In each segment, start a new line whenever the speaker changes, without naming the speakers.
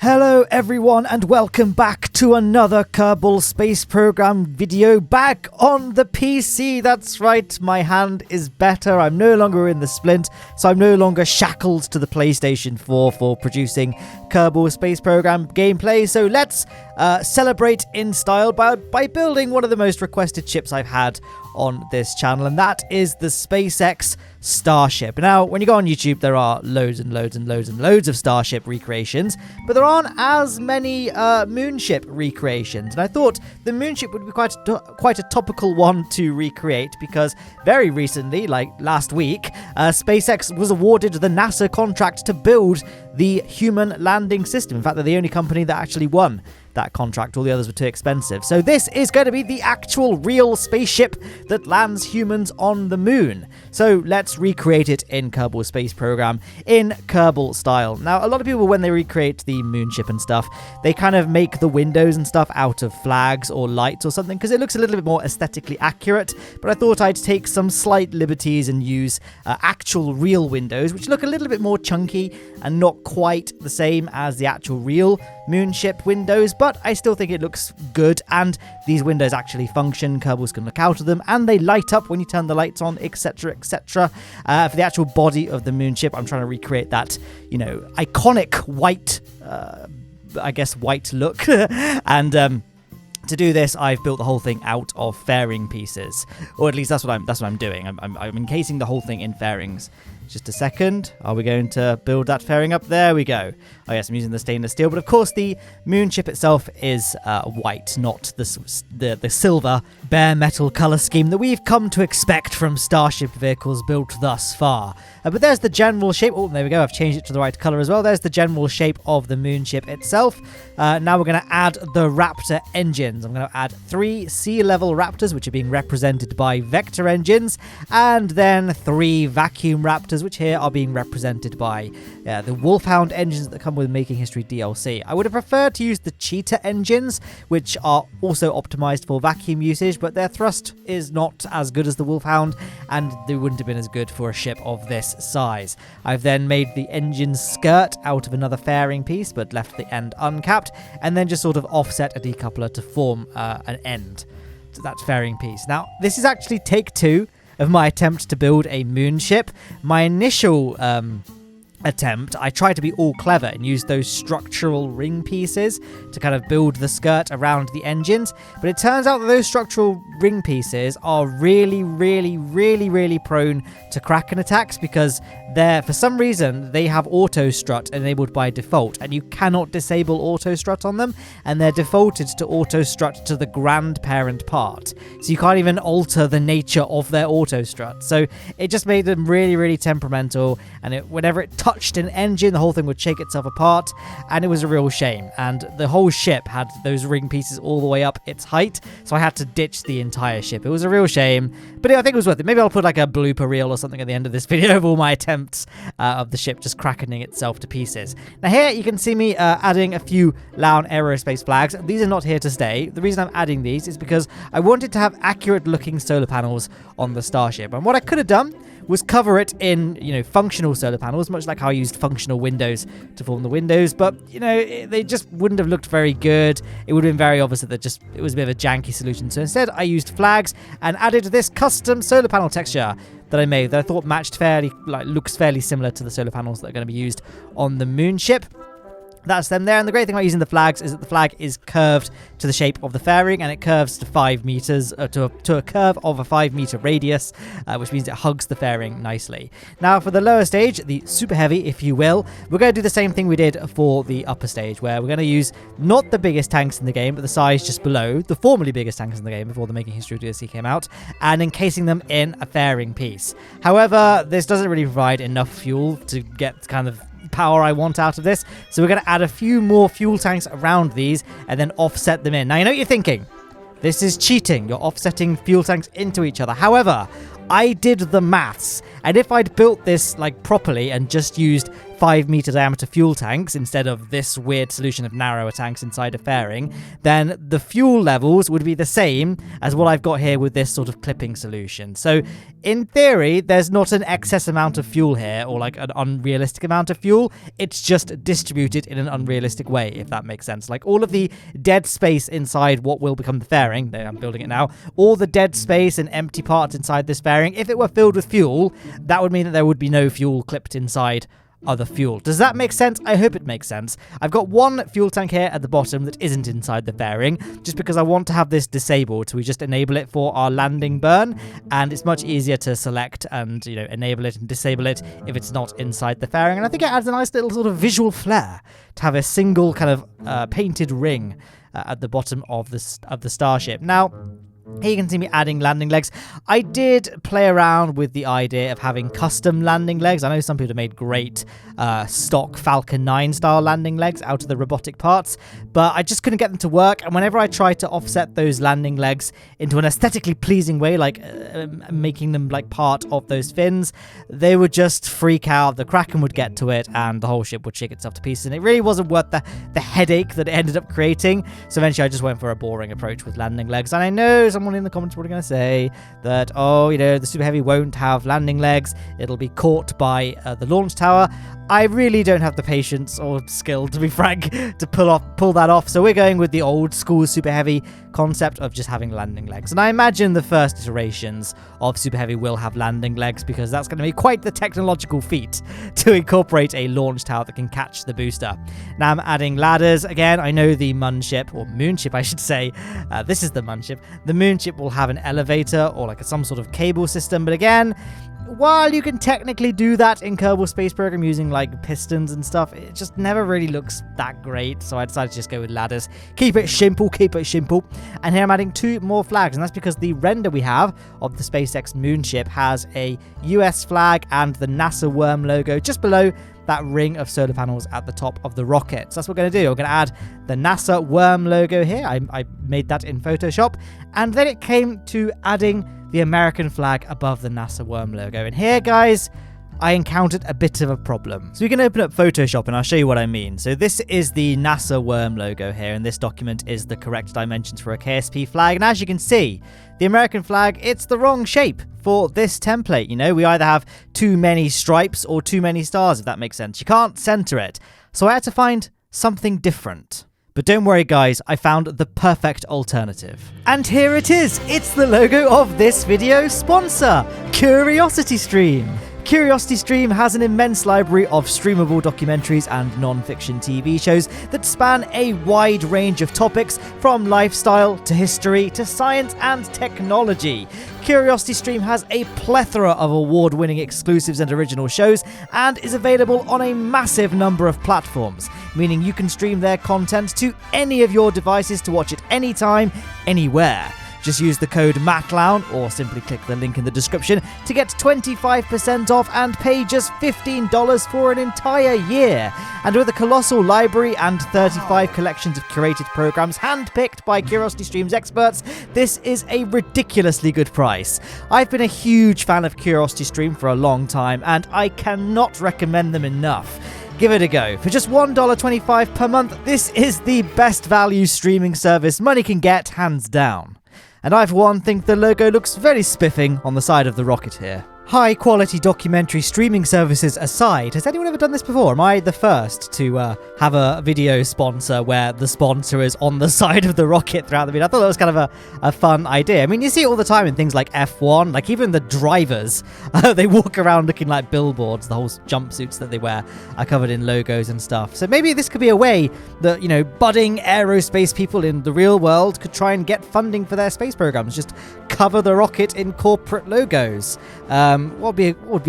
Hello everyone and welcome back to another Kerbal Space Program video back on the PC. That's right, my hand is better. I'm no longer in the splint, so I'm no longer shackled to the PlayStation 4 for producing Kerbal Space Program gameplay. So let's celebrate in style by building one of the most requested ships I've had on this channel, and that is the SpaceX Starship. Now, when you go on YouTube, there are loads and loads and loads and loads of Starship recreations, but there aren't as many Moonship recreations. And I thought the Moonship would be quite a topical one to recreate because very recently, like last week, SpaceX was awarded the NASA contract to build the Human Landing system. In fact, they're the only company that actually won that contract. All the others were too expensive. So this is going to be the actual real spaceship that lands humans on the moon. So let's recreate it in Kerbal Space Program in Kerbal style. Now, a lot of people, when they recreate the Moonship and stuff, they kind of make the windows and stuff out of flags or lights or something because it looks a little bit more aesthetically accurate. But I thought I'd take some slight liberties and use actual real windows, which look a little bit more chunky and not quite the same as the actual real Moonship windows, but I still think it looks good, and these windows actually function. Kerbals can look out of them, and they light up when you turn the lights on, etc., etc. For the actual body of the Moonship, I'm trying to recreate that, iconic white, white look, and to do this, I've built the whole thing out of fairing pieces, or at least that's what I'm doing. I'm encasing the whole thing in fairings. Just a second. Are we going to build that fairing up? There we go. Oh yes, I'm using the stainless steel, but of course the Moonship itself is white, not the silver bare metal color scheme that we've come to expect from Starship vehicles built thus far. But there's the general shape. Oh, there we go. I've changed it to the right color as well. There's the general shape of the Moonship itself. Now we're going to add the Raptor engines. I'm going to add 3 sea-level Raptors, which are being represented by vector engines, and then 3 vacuum Raptors, which here are being represented by the Wolfhound engines that come with Making History DLC. I would have preferred to use the Cheetah engines, which are also optimized for vacuum usage, but their thrust is not as good as the Wolfhound, and they wouldn't have been as good for a ship of this size. I've then made the engine skirt out of another fairing piece, but left the end uncapped, and then just sort of offset a decoupler to form an end to that fairing piece. Now, this is actually take 2 of my attempt to build a Moonship. My initial attempt, I tried to be all clever and use those structural ring pieces to kind of build the skirt around the engines, but it turns out that those structural ring pieces are really prone to Kraken attacks because for some reason they have auto strut enabled by default, and you cannot disable auto strut on them, and they're defaulted to auto strut to the grandparent part, so you can't even alter the nature of their auto strut. So it just made them really temperamental, and whenever it touched an engine, the whole thing would shake itself apart, and it was a real shame. And the whole ship had those ring pieces all the way up its height, so I had to ditch the entire ship. It was a real shame, but I think it was worth it. Maybe I'll put like a blooper reel or something at the end of this video of all my attempts of the ship just crackening itself to pieces. Now here you can see me adding a few Lowne aerospace flags. These are not here to stay. The reason I'm adding these is because I wanted to have accurate looking solar panels on the Starship, and what I could have done was cover it in, functional solar panels, much like how I used functional windows to form the windows, but, they just wouldn't have looked very good. It would have been very obvious that it was a bit of a janky solution. So instead, I used flags and added this custom solar panel texture that I made that I thought looks fairly similar to the solar panels that are going to be used on the Moonship. That's them there, and the great thing about using the flags is that the flag is curved to the shape of the fairing, and it curves to 5 meters, to a curve of a 5 meter radius, which means it hugs the fairing nicely. Now for the lower stage, the super heavy, if you will, we're going to do the same thing we did for the upper stage, where we're going to use not the biggest tanks in the game, but the size just below, the formerly biggest tanks in the game before the Making History DLC came out, and encasing them in a fairing piece. However, this doesn't really provide enough fuel to get kind of power I want out of this, so we're going to add a few more fuel tanks around these and then offset them in. Now, you know what you're thinking. This is cheating. You're offsetting fuel tanks into each other. However, I did the maths, and if I'd built this properly and just used 5-meter diameter fuel tanks instead of this weird solution of narrower tanks inside a fairing, then the fuel levels would be the same as what I've got here with this sort of clipping solution. So in theory, there's not an excess amount of fuel here or like an unrealistic amount of fuel. It's just distributed in an unrealistic way, if that makes sense. Like all of the dead space inside what will become the fairing, I'm building it now, all the dead space and empty parts inside this fairing, if it were filled with fuel, that would mean that there would be no fuel clipped inside other fuel. Does that make sense? I hope it makes sense. I've got one fuel tank here at the bottom that isn't inside the fairing, just because I want to have this disabled, so we just enable it for our landing burn, and it's much easier to select and, you know, enable it and disable it if it's not inside the fairing. And I think it adds a nice little sort of visual flair to have a single kind of painted ring at the bottom of the Starship. Now, here you can see me adding landing legs. I did play around with the idea of having custom landing legs. I know some people have made great stock Falcon 9 style landing legs out of the robotic parts, but I just couldn't get them to work. And whenever I tried to offset those landing legs into an aesthetically pleasing way, like making them like part of those fins, they would just freak out. The Kraken would get to it and the whole ship would shake itself to pieces. And it really wasn't worth the headache that it ended up creating. So eventually I just went for a boring approach with landing legs. And I know someone in the comments are going to say that, oh, you know, the Super Heavy won't have landing legs. It'll be caught by the launch tower. I really don't have the patience or skill, to be frank, to pull that off. So we're going with the old school Super Heavy concept of just having landing legs. And I imagine the first iterations of Super Heavy will have landing legs, because that's going to be quite the technological feat to incorporate a launch tower that can catch the booster. Now I'm adding ladders. Again, I know the Moonship, or Moonship I should say, this is the Moonship. The Moonship will have an elevator or like some sort of cable system, but again, while you can technically do that in Kerbal Space Program using like pistons and stuff, it just never really looks that great. So I decided to just go with ladders. Keep it simple, keep it simple. And here I'm adding 2 more flags, and that's because the render we have of the SpaceX Moonship has a US flag and the NASA worm logo just below that ring of solar panels at the top of the rocket. So that's what we're going to do. We're going to add the NASA worm logo here. I made that in Photoshop. And then it came to adding the American flag above the NASA worm logo. And here, guys, I encountered a bit of a problem. So we can open up Photoshop and I'll show you what I mean. So this is the NASA worm logo here, and this document is the correct dimensions for a KSP flag. And as you can see, the American flag, it's the wrong shape for this template. You know, we either have too many stripes or too many stars, if that makes sense. You can't center it. So I had to find something different. But don't worry, guys, I found the perfect alternative. And here it is. It's the logo of this video sponsor, CuriosityStream. CuriosityStream has an immense library of streamable documentaries and non-fiction TV shows that span a wide range of topics, from lifestyle to history to science and technology. CuriosityStream has a plethora of award-winning exclusives and original shows, and is available on a massive number of platforms, meaning you can stream their content to any of your devices to watch it anytime, anywhere. Just use the code mattlowne, or simply click the link in the description to get 25% off and pay just $15 for an entire year. And with a colossal library and 35 collections of curated programs handpicked by CuriosityStream's experts, this is a ridiculously good price. I've been a huge fan of CuriosityStream for a long time, and I cannot recommend them enough. Give it a go. For just $1.25 per month, this is the best value streaming service money can get, hands down. And I, for one, think the logo looks very spiffing on the side of the rocket here. High-quality documentary streaming services aside, has anyone ever done this before? Am I the first to have a video sponsor where the sponsor is on the side of the rocket throughout the video? I thought that was kind of a fun idea. I mean, you see it all the time in things like F1, like even the drivers, they walk around looking like billboards. The whole jumpsuits that they wear are covered in logos and stuff. So maybe this could be a way that, you know, budding aerospace people in the real world could try and get funding for their space programs. Just cover the rocket in corporate logos. What would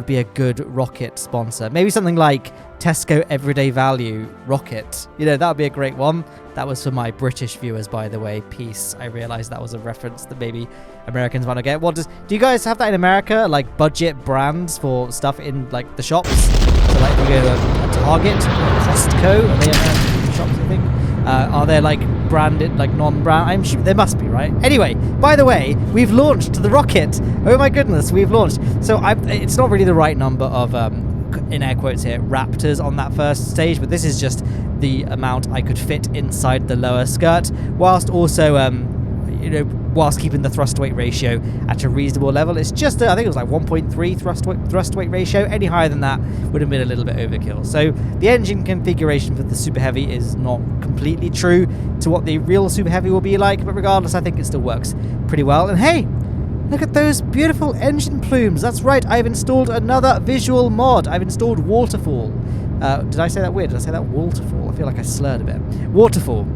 be a good rocket sponsor? Maybe something like Tesco Everyday Value Rocket. You know, that would be a great one. That was for my British viewers, by the way. Peace. I realized that was a reference that maybe Americans might not get. Do you guys have that in America? Like budget brands for stuff in like the shops? So like we go to a Target, or Costco, are they American shops, I think? Are there like branded, like non-brand? I'm sure there must be, right? Anyway, by the way, we've launched the rocket. Oh my goodness, we've launched. So it's not really the right number of in air quotes here, raptors on that first stage, but this is just the amount I could fit inside the lower skirt, whilst also whilst keeping the thrust weight ratio at a reasonable level. It's just I think it was like 1.3 thrust weight ratio. Any higher than that would have been a little bit overkill. So the engine configuration for the Super Heavy is not completely true to what the real Super Heavy will be like, but regardless, I think it still works pretty well. And hey, look at those beautiful engine plumes. That's right, I've installed another visual mod. I've installed Waterfall. Did I say that weird? Did I say that Waterfall? I feel like I slurred a bit. Waterfall.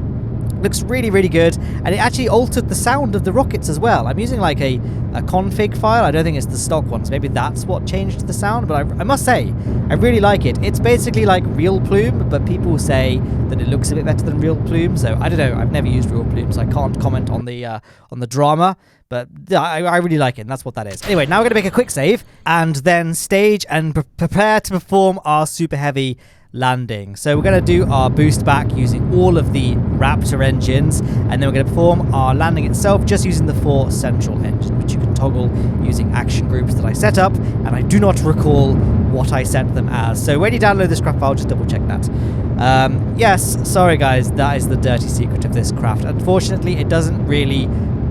Looks really, really good, and it actually altered the sound of the rockets as well. I'm using like a config file. I don't think it's the stock ones. Maybe that's what changed the sound, but I must say, I really like it. It's basically like Real Plume, but people say that it looks a bit better than Real Plume, so I don't know. I've never used Real Plume, so I can't comment on the drama, but I really like it, and that's what that is. Anyway, now we're going to make a quick save, and then stage and prepare to perform our Super Heavy landing. So we're going to do our boost back using all of the Raptor engines, and then we're going to perform our landing itself just using the 4 central engines, which you can toggle using action groups that I set up, and I do not recall what I set them as. So when you download this craft file, just double check that. Yes, sorry guys, that is the dirty secret of this craft. Unfortunately, it doesn't really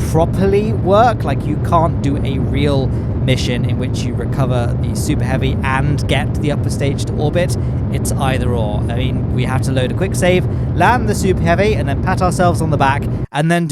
properly work. Like, you can't do a real mission in which you recover the Super Heavy and get the upper stage to orbit. It's either or. I mean, we have to load a quick save, land the Super Heavy, and then pat ourselves on the back, and then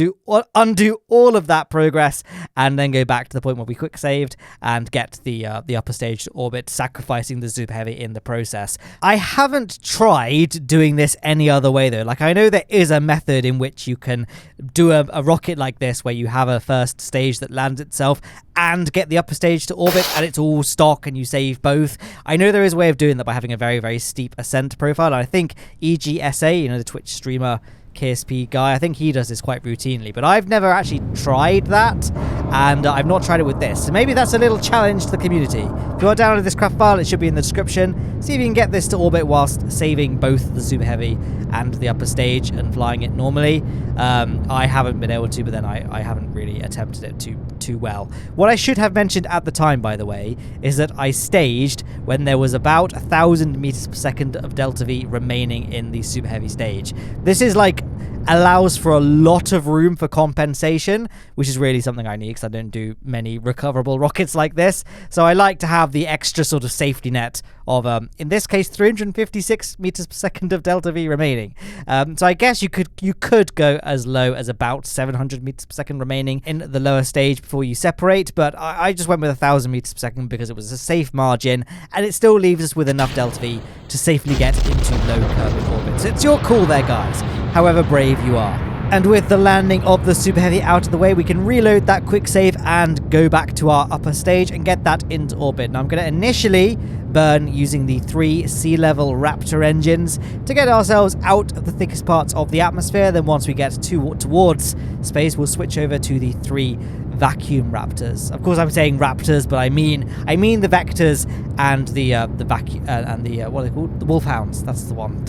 undo all of that progress, and then go back to the point where we quick saved and get the upper stage to orbit, sacrificing the Super Heavy in the process. I haven't tried doing this any other way though. Like, I know there is a method in which you can do a rocket like this where you have a first stage that lands itself and get the upper stage to orbit, and it's all stock and you save both. I know there is a way of doing that by having a very, very steep ascent profile, and I think EGSA, the Twitch streamer KSP guy, I think he does this quite routinely, but I've never actually tried that, and I've not tried it with this. So maybe that's a little challenge to the community. If you want to download this craft file, it should be in the description. See if you can get this to orbit whilst saving both the Super Heavy and the upper stage and flying it normally. I haven't been able to, but then I haven't really attempted it too well. What I should have mentioned at the time, by the way, is that I staged when there was about 1,000 meters per second of delta V remaining in the Super Heavy stage. This is like allows for a lot of room for compensation, which is really something I need because I don't do many recoverable rockets like this. So I like to have the extra sort of safety net of, in this case, 356 meters per second of delta V remaining. So I guess you could go as low as about 700 meters per second remaining in the lower stage before you separate, but I just went with 1,000 meters per second because it was a safe margin, and it still leaves us with enough delta V to safely get into low Kerbal orbit. So it's your call there, guys, however brave you are. And with the landing of the Super Heavy out of the way, we can reload that quick save and go back to our upper stage and get that into orbit. Now I'm going to initially burn using the 3 sea-level Raptor engines to get ourselves out of the thickest parts of the atmosphere. Then once we get towards space, we'll switch over to the 3 vacuum Raptors. Of course, I'm saying Raptors, but I mean the Vectors and the vacuum and the what are they called? The Wolfhounds. That's the one.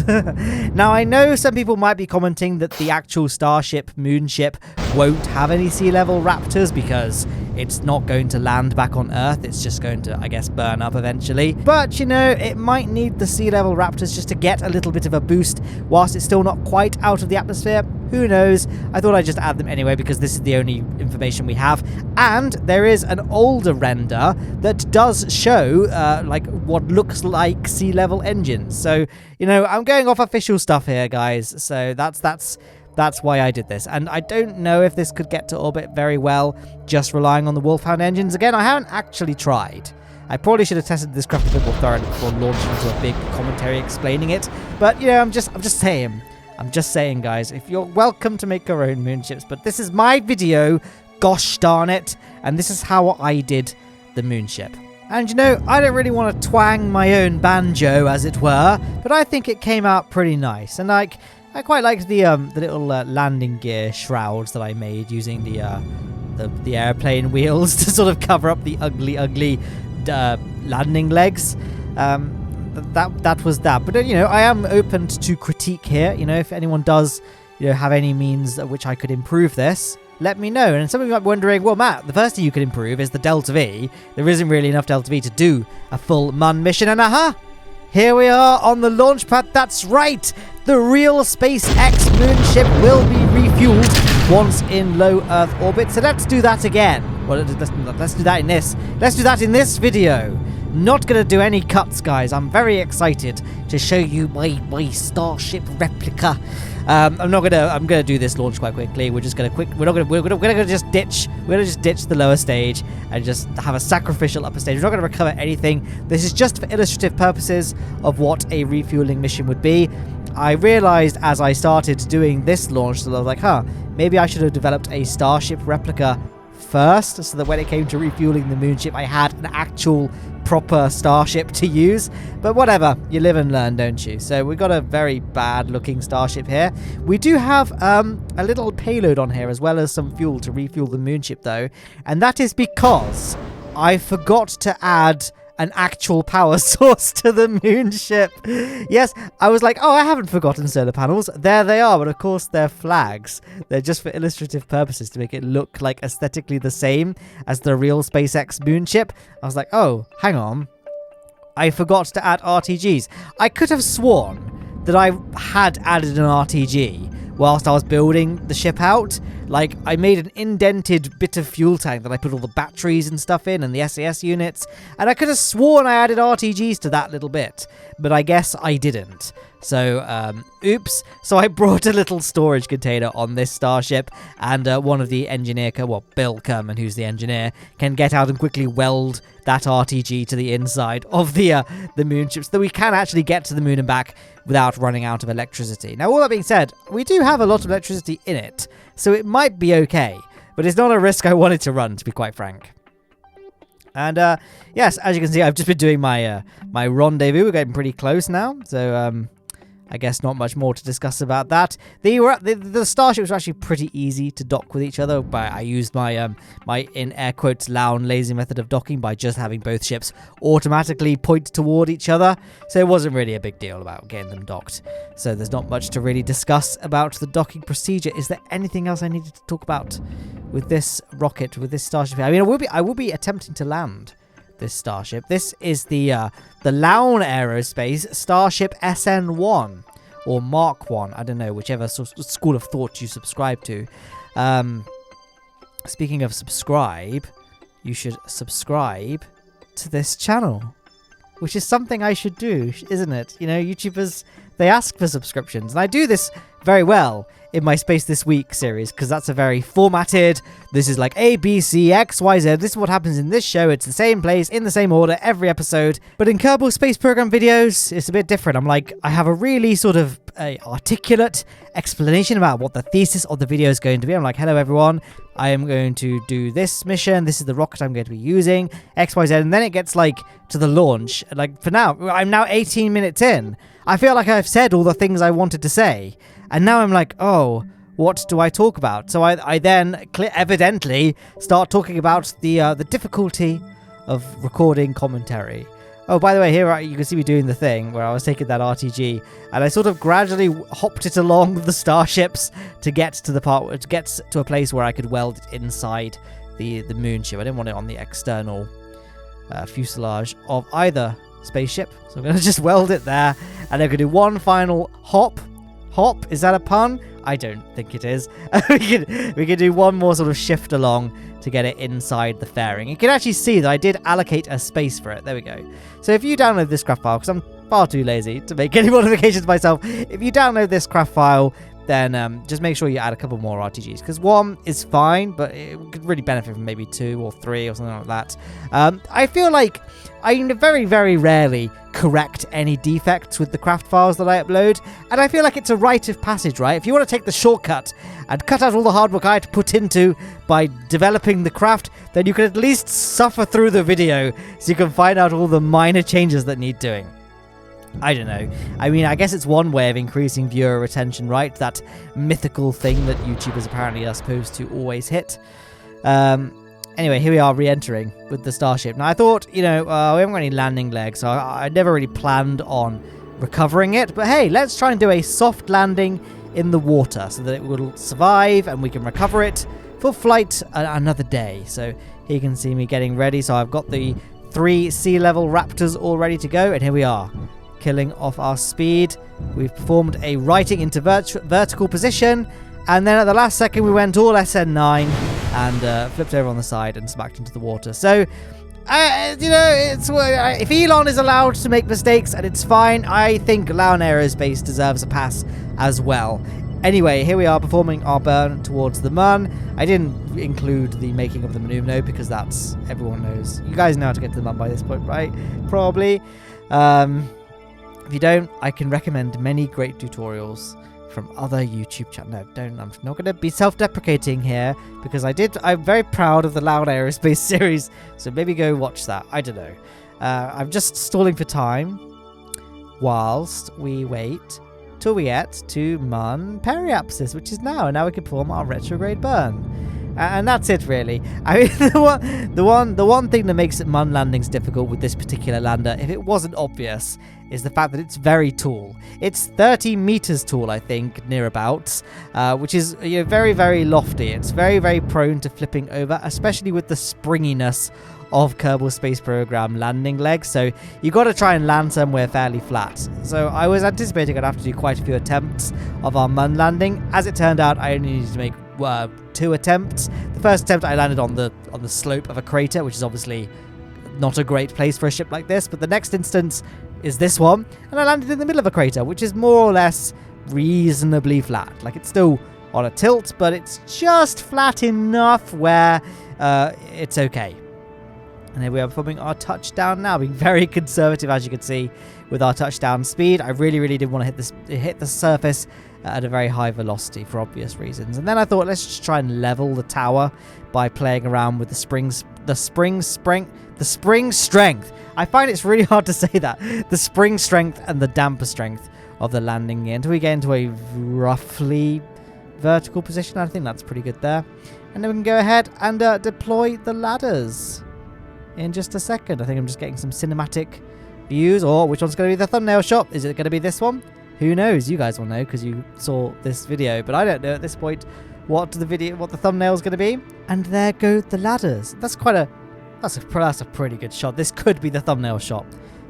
Now I know some people might be commenting that the actual Starship Moonship won't have any sea-level Raptors because it's not going to land back on Earth. It's just going to, I guess, burn up eventually. But, it might need the sea-level Raptors just to get a little bit of a boost whilst it's still not quite out of the atmosphere. Who knows? I thought I'd just add them anyway because this is the only information we have. And there is an older render that does show, like, what looks like sea-level engines. So, I'm going off official stuff here, guys. So that's why I did this. And I don't know if this could get to orbit very well just relying on the Wolfhound engines. Again, I haven't actually tried. I probably should have tested this craft a bit more thoroughly before launching into a big commentary explaining it. But, I'm just saying. I'm just saying, guys, if you're welcome to make your own moonships, but this is my video, gosh darn it, and this is how I did the moonship. And I don't really want to twang my own banjo, as it were, but I think it came out pretty nice. And I quite liked the little landing gear shrouds that I made using the airplane wheels to sort of cover up the ugly landing legs. That was that. But I am open to critique here. If anyone does have any means at which I could improve this, let me know. And some of you might be wondering, well, Matt, the first thing you could improve is the delta V. There isn't really enough delta V to do a full Mun mission, and aha, here we are on the launch pad. That's right. The real SpaceX Moonship will be refueled once in low Earth orbit. So let's do that again. Well, let's do that in this. Let's do that in this video. Not gonna do any cuts, guys. I'm very excited to show you my Starship replica. I'm gonna do this launch quite quickly. We're gonna just ditch the lower stage and just have a sacrificial upper stage. We're not gonna recover anything. This is just for illustrative purposes of what a refueling mission would be. I realized as I started doing this launch that I was like, maybe I should have developed a Starship replica first, so that when it came to refueling the Moonship, I had an actual proper Starship to use. But whatever, you live and learn, don't you? So we've got a very bad looking Starship here. We do have a little payload on here, as well as some fuel to refuel the Moonship though, and that is because I forgot to add an actual power source to the Moonship. Yes, I was like, oh, I haven't forgotten solar panels. There they are, but of course they're flags. They're just for illustrative purposes to make it look like aesthetically the same as the real SpaceX Moonship. I was like, oh, hang on. I forgot to add RTGs. I could have sworn that I had added an RTG whilst I was building the ship out. Like, I made an indented bit of fuel tank that I put all the batteries and stuff in and the SAS units, and I could have sworn I added RTGs to that little bit, but I guess I didn't. So, oops. So I brought a little storage container on this Starship, and one of the engineer, Bill Kerman, who's the engineer, can get out and quickly weld that RTG to the inside of the Moonship, so that we can actually get to the moon and back without running out of electricity. Now, all that being said, we do have a lot of electricity in it, so it might be okay, but it's not a risk I wanted to run, to be quite frank. And yes, as you can see, I've just been doing my my rendezvous. We're getting pretty close now, so I guess not much more to discuss about that. The starships were actually pretty easy to dock with each other, but I used my my in air quotes Lowne lazy method of docking by just having both ships automatically point toward each other. So it wasn't really a big deal about getting them docked. So there's not much to really discuss about the docking procedure. Is there anything else I needed to talk about with this rocket, with this starship? I mean, I will be attempting to land this starship. This is the Lowne Aerospace Starship SN1 or Mark 1. I don't know, whichever school of thought you subscribe to. Speaking of subscribe, you should subscribe to this channel, which is something I should do, isn't it? You know, YouTubers, they ask for subscriptions, and I do this very well in my Space This Week series, because that's a very formatted, this is like A, B, C, X, Y, Z, this is what happens in this show, it's the same place, in the same order, every episode. But in Kerbal Space Program videos, it's a bit different. I have a really sort of articulate explanation about what the thesis of the video is going to be. I'm like, hello everyone, I am going to do this mission, this is the rocket I'm going to be using, X, Y, Z, and then it gets like to the launch. Like for now, I'm now 18 minutes in. I feel like I've said all the things I wanted to say. And now I'm like, oh, what do I talk about? So I then evidently start talking about the difficulty of recording commentary. Oh, by the way, here you can see me doing the thing where I was taking that RTG, and I sort of gradually hopped it along the starships to get to the part, to get to a place where I could weld it inside the Moonship. I didn't want it on the external fuselage of either spaceship, so I'm going to just weld it there, and I'm going to do one final hop. Hop? Is that a pun? I don't think it is. we can do one more sort of shift along to get it inside the fairing. You can actually see that I did allocate a space for it. There we go. So if you download this craft file, because I'm far too lazy to make any modifications myself, if you download this craft file, then just make sure you add a couple more RTGs, because one is fine, but it could really benefit from maybe 2 or 3 or something like that. I feel like I very, very rarely correct any defects with the craft files that I upload, and I feel like it's a rite of passage, right? If you want to take the shortcut and cut out all the hard work I had to put into by developing the craft, then you can at least suffer through the video so you can find out all the minor changes that need doing. I don't know. I mean, I guess it's one way of increasing viewer retention, right? That mythical thing that YouTubers apparently are supposed to always hit. Anyway, here we are re-entering with the Starship. Now, I thought, you know, we haven't got any landing legs, so I never really planned on recovering it. But hey, let's try and do a soft landing in the water so that it will survive and we can recover it for flight another day. So here you can see me getting ready. So I've got the 3 sea level Raptors all ready to go, and here we are. killing off our speed. We've performed a righting into vertical position, and then at the last second we went all SN9 and flipped over on the side and smacked into the water. So, if Elon is allowed to make mistakes and it's fine, I think Lowne Aerospace deserves a pass as well. Anyway, here we are performing our burn towards the Mun. I didn't include the making of the maneuver node because that's, everyone knows. You guys know how to get to the Mun by this point, right? Probably. If you don't, I can recommend many great tutorials from other YouTube channels. No, don't. I'm not going to be self-deprecating here because I'm very proud of the Lowne Aerospace series. So maybe go watch that. I don't know. I'm just stalling for time whilst we wait till we get to Mun periapsis, which is now. And now we can perform our retrograde burn. And that's it, really. I mean, the one thing that makes Mun landings difficult with this particular lander, if it wasn't obvious, is the fact that it's very tall. It's 30 meters tall, I think, nearabouts, which is very, very lofty. It's very, very prone to flipping over, especially with the springiness of Kerbal Space Program landing legs. So you got to try and land somewhere fairly flat. So I was anticipating I'd have to do quite a few attempts of our Mun landing. As it turned out, I only needed to make 2 attempts. The first attempt I landed on the slope of a crater, which is obviously not a great place for a ship like this, but the next instance is this one, and I landed in the middle of a crater, which is more or less reasonably flat. Like, it's still on a tilt, but it's just flat enough where it's okay. And here we are performing our touchdown now, being very conservative, as you can see, with our touchdown speed. I really, really did want to hit the surface at a very high velocity for obvious reasons. And then I thought, let's just try and level the tower by playing around with the spring strength. I find it's really hard to say that. The spring strength and the damper strength of the landing gear until we get into a roughly vertical position. I think that's pretty good there. And then we can go ahead and deploy the ladders in just a second. I think I'm just getting some cinematic views. Or which one's going to be the thumbnail shot? Is it going to be this one? Who knows? You guys will know because you saw this video, but I don't know at this point what the thumbnail is going to be. And there go the ladders. That's a pretty good shot. This could be the thumbnail shot.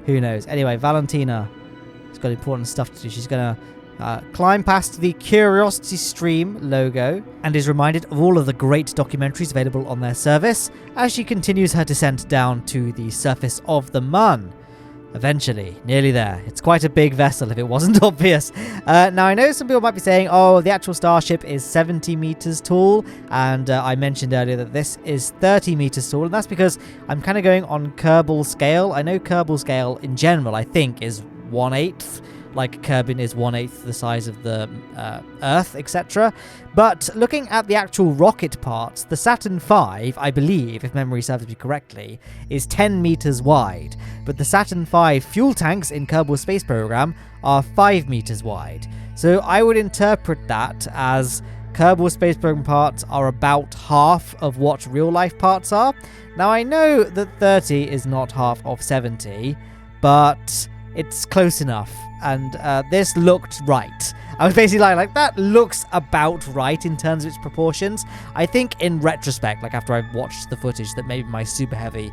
Who knows? Anyway, Valentina has got important stuff to do. She's going to climb past the Curiosity Stream logo and is reminded of all of the great documentaries available on their service as she continues her descent down to the surface of the Mun. Eventually, nearly there. It's quite a big vessel if it wasn't obvious. Now, I know some people might be saying, oh, the actual Starship is 70 meters tall, and I mentioned earlier that this is 30 meters tall, and that's because I'm kind of going on Kerbal scale. I know Kerbal scale in general, I think, is 1/8. Like Kerbin is 1/8 the size of the Earth, etc. But looking at the actual rocket parts, the Saturn V, I believe, if memory serves me correctly, is 10 meters wide. But the Saturn V fuel tanks in Kerbal Space Program are 5 meters wide. So I would interpret that as Kerbal Space Program parts are about half of what real life parts are. Now, I know that 30 is not half of 70, but it's close enough. And this looked right. I was basically like, that looks about right in terms of its proportions. I think in retrospect, like after I've watched the footage, that maybe my Super Heavy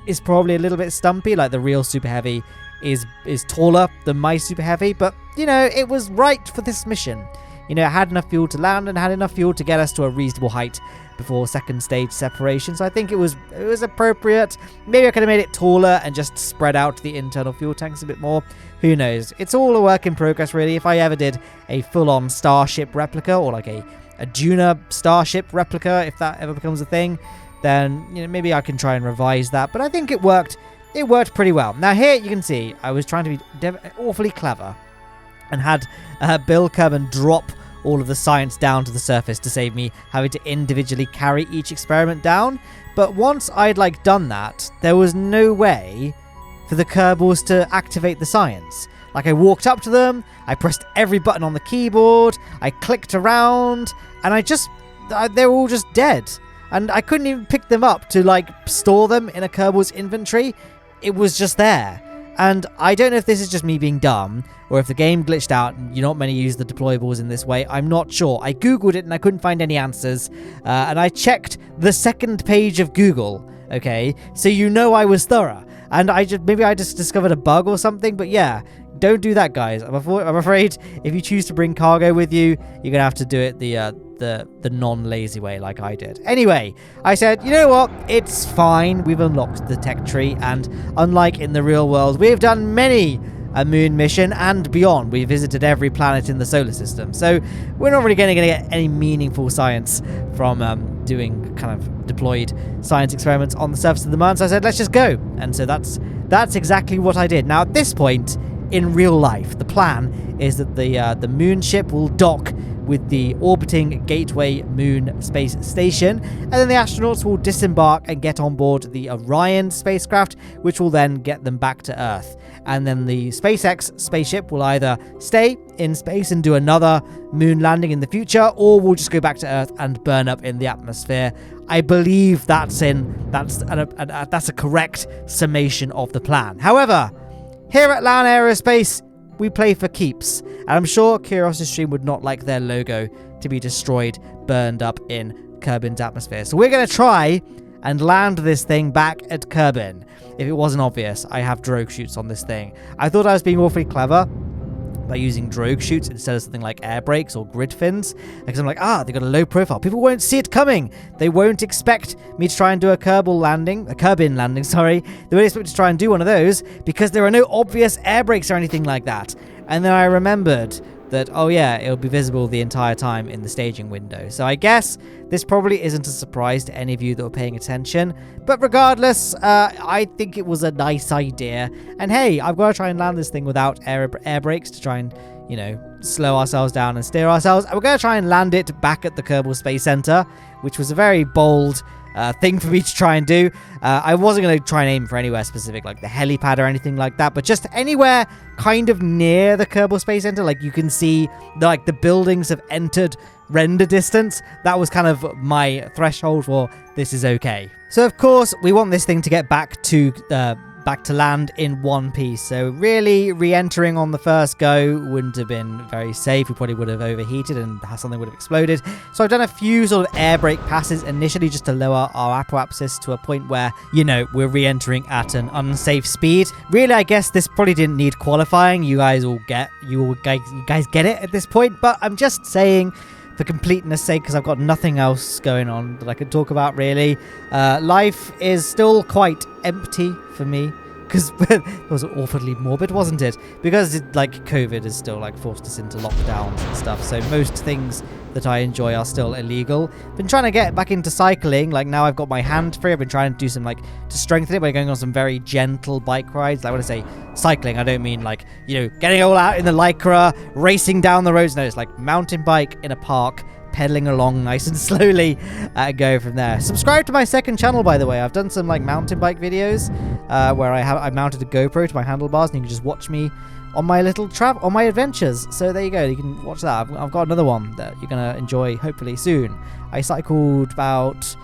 is probably a little bit stumpy. Like the real Super Heavy is taller than my Super Heavy. But, it was right for this mission. It had enough fuel to land and had enough fuel to get us to a reasonable height before second stage separation. So I think it was appropriate. Maybe I could have made it taller and just spread out the internal fuel tanks a bit more. Who knows? It's all a work in progress, really. If I ever did a full-on Starship replica or like a Juna Starship replica, if that ever becomes a thing, then maybe I can try and revise that. But I think it worked. It worked pretty well. Now here you can see I was trying to be awfully clever and had Bill come and drop all of the science down to the surface to save me having to individually carry each experiment down. But once I'd done that, there was no way for the Kerbals to activate the science. Like, I walked up to them, I pressed every button on the keyboard, I clicked around, and they were all just dead. And I couldn't even pick them up to store them in a Kerbal's inventory. It was just there. And I don't know if this is just me being dumb, or if the game glitched out and you're not meant to use the deployables in this way. I'm not sure. I googled it and I couldn't find any answers. And I checked the second page of Google, okay? So I was thorough. And maybe I just discovered a bug or something, but yeah, don't do that, guys. I'm afraid if you choose to bring cargo with you, you're gonna have to do it the non-lazy way like I did. Anyway, I said, you know what? It's fine. We've unlocked the tech tree, and unlike in the real world, we've done many a moon mission and beyond. We visited every planet in the solar system, so we're not really going to get any meaningful science from doing kind of deployed science experiments on the surface of the moon. So I said, let's just go. And so that's exactly what I did. Now at this point in real life, the plan is that the moon ship will dock with the orbiting Gateway Moon space station, and then the astronauts will disembark and get on board the Orion spacecraft, which will then get them back to Earth. And then the SpaceX spaceship will either stay in space and do another moon landing in the future, or we'll just go back to Earth and burn up in the atmosphere. I believe that's a correct summation of the plan. However, here at Lowne Aerospace, we play for keeps, and I'm sure CuriosityStream would not like their logo to be destroyed, burned up in Kerbin's atmosphere. So we're going to try and land this thing back at Kerbin. If it wasn't obvious, I have drogue chutes on this thing. I thought I was being awfully clever by using drogue chutes instead of something like air brakes or grid fins, because I'm like, they got a low profile. People won't see it coming. They won't expect me to try and do a Kerbin landing. They won't expect me to try and do one of those because there are no obvious air brakes or anything like that. And then I remembered that, oh yeah, it'll be visible the entire time in the staging window. So I guess this probably isn't a surprise to any of you that were paying attention. But regardless, I think it was a nice idea. And hey, I've got to try and land this thing without air brakes to try and, slow ourselves down and steer ourselves. And we're going to try and land it back at the Kerbal Space Center, which was a very bold thing for me to try and do. I wasn't going to try and aim for anywhere specific, like the helipad or anything like that, but just anywhere kind of near the Kerbal Space Center. Like you can see the buildings have entered render distance. That was kind of my threshold for this is okay. So of course we want this thing to get back to land in one piece. So really re-entering on the first go wouldn't have been very safe. We probably would have overheated and something would have exploded. So I've done a few sort of air brake passes initially just to lower our apoapsis to a point where, we're re-entering at an unsafe speed. Really, I guess this probably didn't need qualifying. You guys get it at this point, but I'm just saying for completeness sake, because I've got nothing else going on that I could talk about really. Life is still quite empty for me, because it was awfully morbid, wasn't it? Because COVID has still forced us into lockdowns and stuff, so most things that I enjoy are still illegal. Been trying to get back into cycling. Now I've got my hand free. I've been trying to do some to strengthen it by going on some very gentle bike rides. When I say cycling, I don't mean getting all out in the lycra, racing down the roads. No, it's mountain bike in a park, pedaling along nice and slowly, go from there. Subscribe to my second channel, by the way. I've done some mountain bike videos where I mounted a GoPro to my handlebars, and you can just watch me on my little on my adventures. So there you go, you can watch that. I've got another one that you're gonna enjoy hopefully soon. I cycled about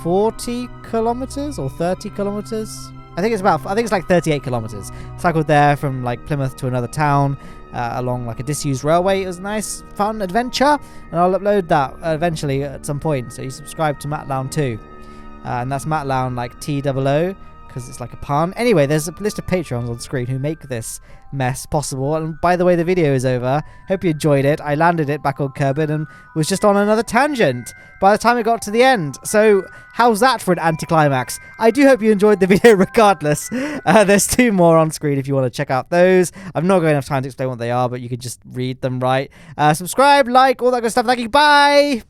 40 kilometers or 30 kilometers. I think it's 38 kilometers. Cycled there from Plymouth to another town along a disused railway. It was a nice, fun adventure, and I'll upload that eventually at some point. So you subscribe to mattlowne too, and that's mattlowne TOO, because it's a pun. Anyway, there's a list of Patreons on screen who make this mess possible. And by the way, the video is over. Hope you enjoyed it. I landed it back on Kerbin and was just on another tangent by the time it got to the end. So how's that for an anticlimax? I do hope you enjoyed the video regardless. There's 2 more on screen if you want to check out those. I've not got enough time to explain what they are, but you can just read them, right? Subscribe, like, all that good stuff. Thank you. Bye!